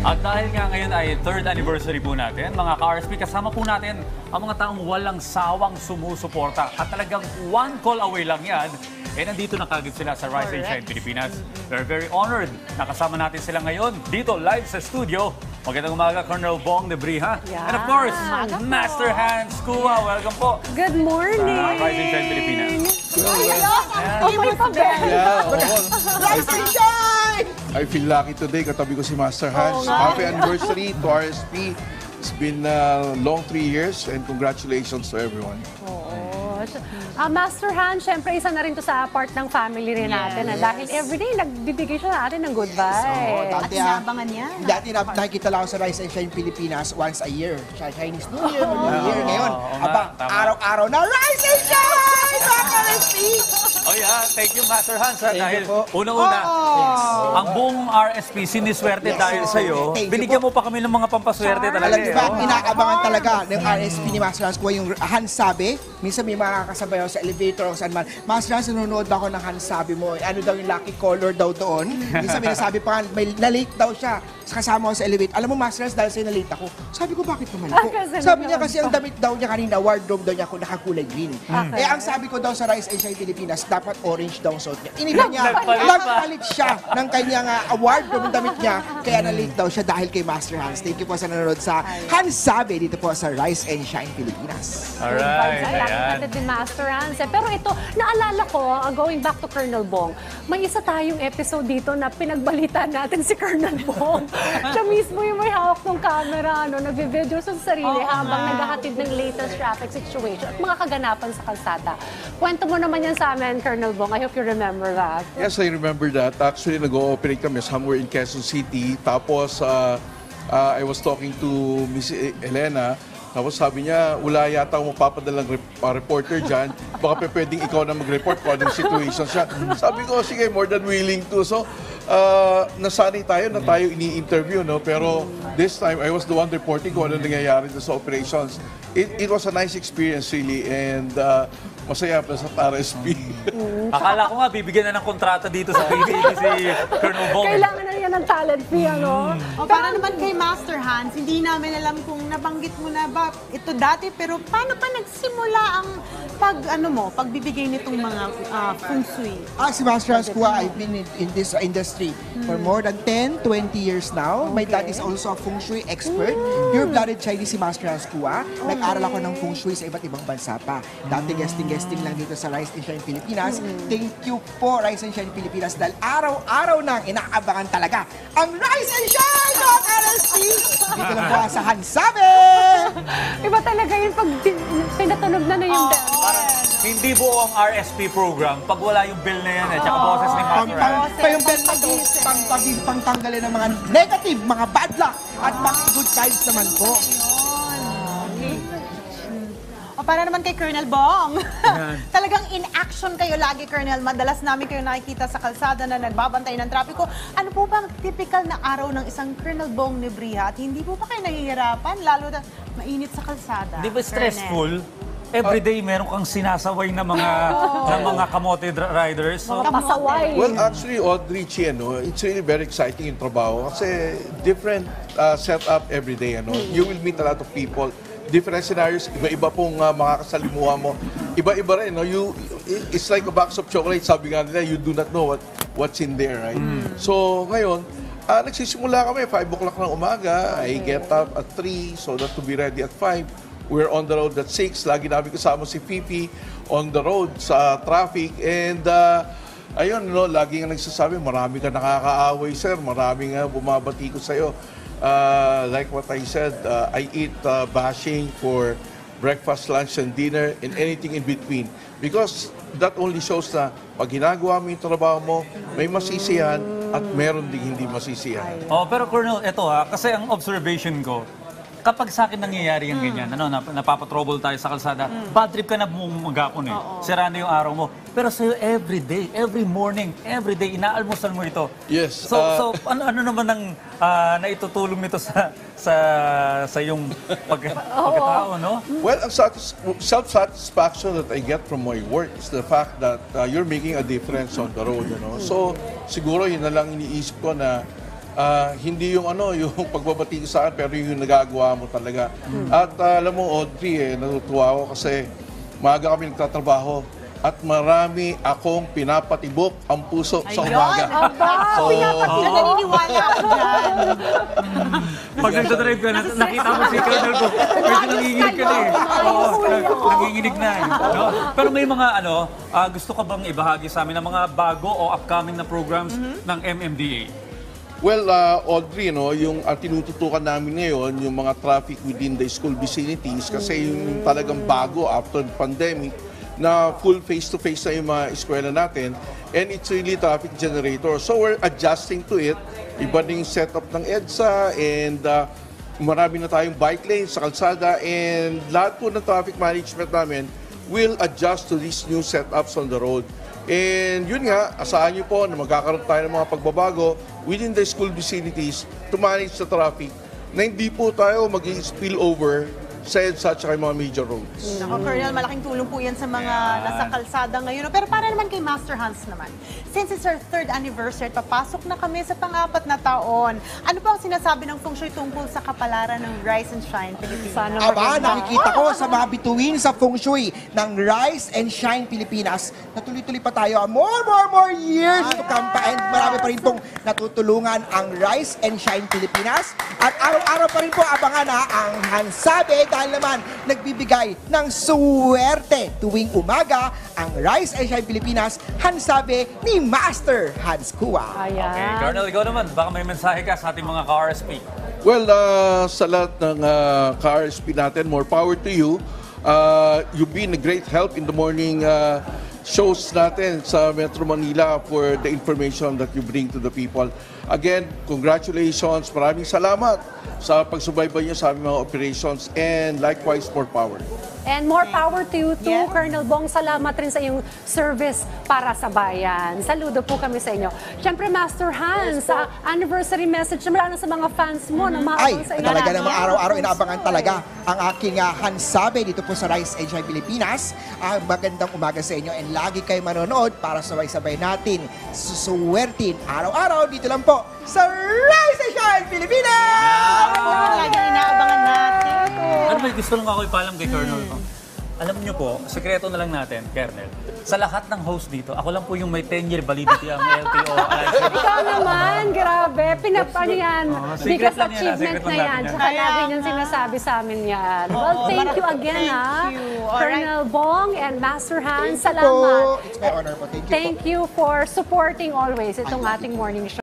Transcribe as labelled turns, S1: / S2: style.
S1: At dahil nga ngayon ay 3rd anniversary po natin, mga ka-RSP, kasama po natin ang mga taong walang sawang sumusuporta. At talagang one call away lang yan, nandito na kagad sila sa Rise and Shine Pilipinas. We're very honored na kasama natin sila ngayon dito live sa studio. Magandang umaga, Colonel Bong Nebrija.
S2: Yeah.
S1: And of course, Master Hans Kua. Welcome po.
S2: Good morning!
S1: Sa Rise and Shine Pilipinas.
S2: Oh, may pabel!
S3: Rise and shine! I feel lucky today. Katabi ko si Master Hans. Happy anniversary to RSP. It's been a long 3 years and congratulations to everyone.
S2: Master Han, syempre isa na rin to sa part ng family rin natin. Dahil everyday nagbibigay siya natin ng good vibes.
S4: At inaabangan niya. Dati nakikita lang ako sa Rise and Shine Pilipinas once a year. Chinese New Year, New Year. Ngayon, araw-araw na Rise and Shine! RSP!
S1: Oh yeah, thank you, Master Hans. Dahil
S4: po.
S1: unang-una, ang buong RSP siniswerte dahil sa'yo.
S4: Thank you
S1: Binigyan
S4: po.
S1: mo pa kami ng mga pampaswerte talaga.
S4: Alam niyo ba, inaabangan talaga ng RSP ni Master Hans ko yung Hansabi. Minsan may mga kasabay ako sa elevator o saan man. Master Hans, nanonood ako ng Hansabi mo. Ano daw yung lucky color daw doon. Minsan may nasabi pa, may na-late daw siya. Kasama ako sa elevator. Alam mo, Master Hans, dahil sa'yo na-late ako. Sabi ko, bakit naman po? Sabi niya kasi ang damit daw niya kanina, wardrobe daw niya kung nakakulay green. Ang sabi ko daw sa Rise and Shine Pilipinas, dapat orange daw ang suot niya. Iniba niya, nagpalit siya ng kanyang wardrobe ng damit niya, kaya na-late daw siya dahil kay Master Hans. Thank you po sa nanonood sa Hansabi dito po sa Rise and Shine Pilipinas.
S1: Alright,
S2: Lagi
S1: ayan.
S2: natin din Master Hans. Pero ito, naalala ko, going back to Colonel Bong, may isa tayong episode dito na pinagbalitan natin si Colonel Bong. Siya mismo yung may hawak ng camera, nagbe-video sa sarili habang naghahatid ng latest traffic situation at mga kaganapan sa kalsada. Kwento mo naman yan sa amin, Colonel Bong. I hope you remember that.
S3: Yes, I remember that. Actually, nag-ooperate kami somewhere in Quezon City. Tapos, I was talking to Miss Elena. Tapos sabi niya, wala yata akong mapapadalang reporter dyan. Baka pwedeng ikaw na mag-report kung anong situation siya. Sabi ko, sige, more than willing to. So, nasanay tayo na tayo ini-interview, no? Pero this time, I was the one reporting kung ano nangyayari sa operations. It was a nice experience, really. And masaya pa sa RSP.
S1: Akala ko nga, bibigyan na ng kontrata dito sa PBB si Colonel Bong.
S2: Kailangan na yan ng talent fee, ano?
S5: O para naman kay Master Hans, hindi namin alam kung nabanggit mo na ba ito dati, pero paano pa nagsimula ang pagbibigay nitong mga feng shui?
S4: Si Master Hans Kua, I've been in this industry for more than 10, 20 years now. My dad is also a feng shui expert. Pure-blooded Chinese si Master Hans Kua. Nag-aral ako ng feng shui sa iba't ibang bansa pa. Dati guesting lang dito sa Rise and Shine Pilipinas. Thank you po, Rise and Shine Pilipinas, dahil araw-araw nang inaabangan talaga ang Rise and Shine ng RSP! Dito lang po sa Hansabi!
S2: Iba talaga yun pag pinatunog na yung bell.
S1: Parang hindi buo ang RSP program pag wala yung bill na yan at saka boses ni Master Hans.
S4: Pa yung bell na to, pangtanggalin ng mga negative, mga bad luck, at mga good vibes naman po.
S5: O para naman kay Colonel Bong, talagang in action kayo lagi, Colonel. Madalas namin kayo nakikita sa kalsada na nagbabantay ng trapiko. Ano po ba ang typical na araw ng isang Colonel Bong Nebrija? At hindi po ba kayo nahihirapan, lalo na mainit sa kalsada?
S1: Di ba stressful? Everyday meron kang sinasaway na mga kamote riders. So,
S2: Pasaway.
S3: Well, actually, Audrey Chien, no, it's really very exciting yung trabaho kasi different setup every day. Ano? You will meet a lot of people, different scenarios, iba-iba pong makakasalimuha mo. Iba-iba rin, no? It's like a box of chocolate, sabi nga nila, you do not know what's in there, right? So, ngayon, nagsisimula kami, 5 o'clock ng umaga, I get up at 3, so that to be ready at 5. We're on the road at 6. Lagi namin kasama si Fifi on the road sa traffic. And ayun, no, lagi nga nagsasabi, marami ka nakakaaway, sir. Marami nga bumabati ko sa'yo. Like what I said, I eat bashing for breakfast, lunch, and dinner, and anything in between. Because that only shows na pag ginagawa mo yung trabaho mo, may masisiyahan at meron ding hindi masisiyahan.
S1: oh, pero Colonel, ito kasi ang observation ko, kapag sa akin nangyayari yung ganyan, napapatrouble tayo sa kalsada, bad trip ka na magapon eh. Sira na yung araw mo. Pero sa'yo, everyday, every morning, everyday, inaalmusal mo ito.
S3: Yes.
S1: So ano naman ang naitutulong nito sa yung pagkatao, no?
S3: Well, ang self-satisfaction that I get from my work is the fact that you're making a difference on the road, you know. So, siguro yun na lang iniisip ko na hindi yung yung pagbabati sa akin, pero yung nagagawa mo talaga. At alam mo, Audrey, natutuwa ako kasi maaga kami nagtatrabaho at marami akong pinapatibok ang puso sa umaga.
S2: Aba,
S5: Naniniwala ako dyan.
S1: Pag nagdadrive ka, nakita mo si Colonel Bong, medyo nanginginig ka na eh. Oo, nanginginig na eh. No? Pero may mga gusto ka bang ibahagi sa amin ng mga bago o upcoming na programs ng MMDA?
S3: Well, Audrey, yung tinututukan namin ngayon, yung mga traffic within the school vicinities, kasi yung talagang bago after the pandemic, na full face-to-face na yung mga eskwela natin, and it's really traffic generator. So we're adjusting to it. Iba din yung setup ng EDSA, and marami na tayong bike lanes sa kalsada, and lahat po ng traffic management namin will adjust to these new setups on the road. And yun nga, asahan nyo po na magkakaroon tayo ng mga pagbabago within the school vicinities to manage the traffic na hindi po tayo mag-spill over sa EDSA at saka yung mga major roads.
S5: Nako, Colonel, malaking tulong po yan sa mga nasa kalsada ngayon. Pero para naman kay Master Hans naman, since it's our 3rd anniversary at papasok na kami sa pang-4 na taon, ano po ang sinasabi ng feng shui tungkol sa kapalaran ng Rise and Shine Pilipinas?
S2: Sana
S4: Aba, nakikita ko sa mga bituin sa feng shui ng Rise and Shine Pilipinas na tuloy-tuloy pa tayo. More years to come pa, and marami pa rin pong natutulungan ang Rise and Shine Pilipinas. At araw-araw pa rin po abangan ang Hansabe, dahil naman nagbibigay ng suwerte tuwing umaga ang Rise and Shine Pilipinas, Hansabe ni Master Hans Kua.
S2: Ayan.
S1: Okay, Colonel, ikaw naman, baka may mensahe ka sa ating mga ka-RSP.
S3: Well, sa lahat ng ka-RSP natin, more power to you. You've been a great help in the morning shows natin sa Metro Manila for the information that you bring to the people. Again, congratulations. Maraming salamat sa pagsubaybay niyo sa aming mga operations, and likewise, more power.
S2: And more power to you too,
S5: Yes.
S2: Colonel Bong. Salamat rin sa iyong service para sa bayan. Saludo po kami sa inyo. Siyempre, Master Hans, sa anniversary message naman sa mga fans mo na
S4: Ay,
S2: maabang sa inyo.
S4: talaga namang araw-araw inaabangan talaga ang aking Hansabe dito po sa Rise and Shine Pilipinas. Magandang umaga sa inyo, and lagi kayo manonood para sabay-sabay natin susuwertin araw-araw dito lang po sa Rise and Shine Pilipinas!
S5: Lagi inaabangan natin.
S1: Ano ba, gusto lang ako ipalam kay Colonel. Alam niyo po, sekreto na lang natin, Colonel. Sa lahat ng host dito, ako lang po yung may 10-year validity ang LTO.
S2: Ikaw naman, grabe. Ano yan?
S1: secret
S2: Biggest
S1: lang yan,
S2: achievement
S1: secret
S2: na
S1: lang
S2: yan.
S1: natin yan.
S2: Tsaka lagi niyang sinasabi sa amin yan. Well, thank you again,
S5: Thank you. Alright.
S2: Colonel Bong and Master Hans.
S4: Thank you
S2: Salamat.
S4: po. It's my honor po. Thank you po.
S2: Thank you for supporting always itong ating morning show.